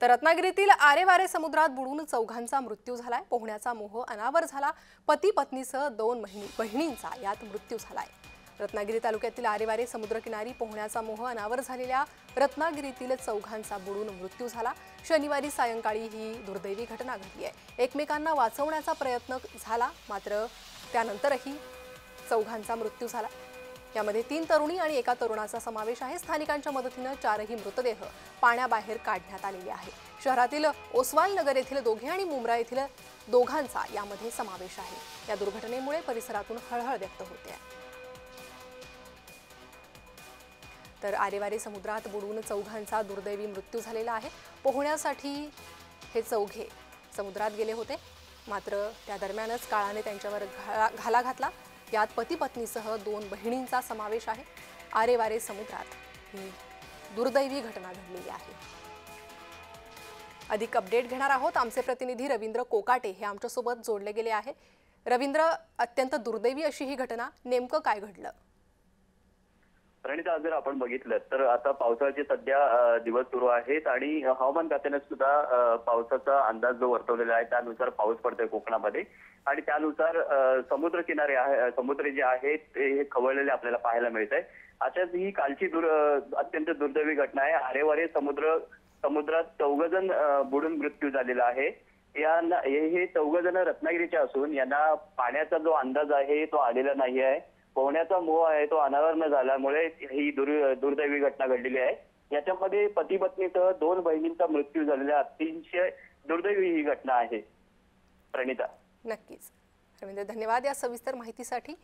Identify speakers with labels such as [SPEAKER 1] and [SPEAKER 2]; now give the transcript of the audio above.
[SPEAKER 1] तर रत्नागिरीतील आरेवारे समुद्रात बुडून चौघांचा मृत्यू झालाय। पोहण्याचा मोह अनावर झाला। पती पत्नीसह दोन बहिणींचा यात मृत्यू झालाय। रत्नागिरी तालुक्यातील आरेवारे समुद्रकिनारी पोहण्याचा मोह अनावर झालेल्या रत्नागिरीतील चौघांचा बुडून मृत्यू झाला। शनिवारी सायंकाळी ही दुर्दैवी घटना घडली आहे। एकमेकांना वाचवण्याचा प्रयत्न झाला, मात्र त्यानंतरही चौघांचा मृत्यू झाला। यामध्ये 3 तरुणी आणि एका तरुणाचा समावेश आहे। स्थानिकांच्या मदतीने 4ही मृतदेह पाण्याबाहेर काढण्यात आलेले आहे। शहरातील ओसवाल नगर येथील दोघे आणि मुंब्रा येथील दोघांचा यामध्ये समावेश आहे। या दुर्घटनेमुळे परिसरातून हळहळ व्यक्त होते आहे। तर आरेवारे समुद्रात बुडून चौघांचा दुर्दैवी मृत्यू झालेला आहे। पोहण्यासाठी हे चौघे समुद्रात गेले होते, मात्र त्या दरम्यानच काळाने त्यांच्यावर घाला घातला। यात पती पत्नीसह 2 बहिणींचा समावेश आहे। आरेवारे समुद्रात ही दुर्दैवी घटना घडलेली आहे। अधिक अपडेट घेणार आहोत। आमचे प्रतिनिधी रवींद्र कोकाटे हे आमच्यासोबत जोडले गेले आहे। रवींद्र, अत्यंत दुर्दैवी अशी ही घटना, नेमकं काय घडलं?
[SPEAKER 2] प्रणिता, जर आपण बघितलं तर आता पावसाचे सध्या दिवस सुरू आहेत आणि हवामान खात्याने सुद्धा पावसाचा अंदाज जो वर्तवलेला आहे त्यानुसार पाऊस पडतोय कोकणामध्ये आणि त्यानुसार समुद्र जे आहेत ते खवळलेले आपल्याला पाहायला मिळत आहे। अशाच ही कालची अत्यंत दुर्दैवी घटना आहे। आरेवारे समुद्रात 4 जण बुडून मृत्यू झालेला आहे। हे 4 जण रत्नागिरीचे असून यांना पाण्याचा जो अंदाज आहे तो आलेला नाही आहे। पोहण्याचा मोह आहे तो अनावर न झाल्यामुळे ही दुर्दैवी घटना घडलेली आहे। याच्यामध्ये पती पत्नीसह 2 बहिणींचा मृत्यू झालेला अतिशय दुर्दैवी ही घटना आहे। प्रणिता,
[SPEAKER 1] नक्कीच रवींद्र, धन्यवाद या सविस्तर माहितीसाठी।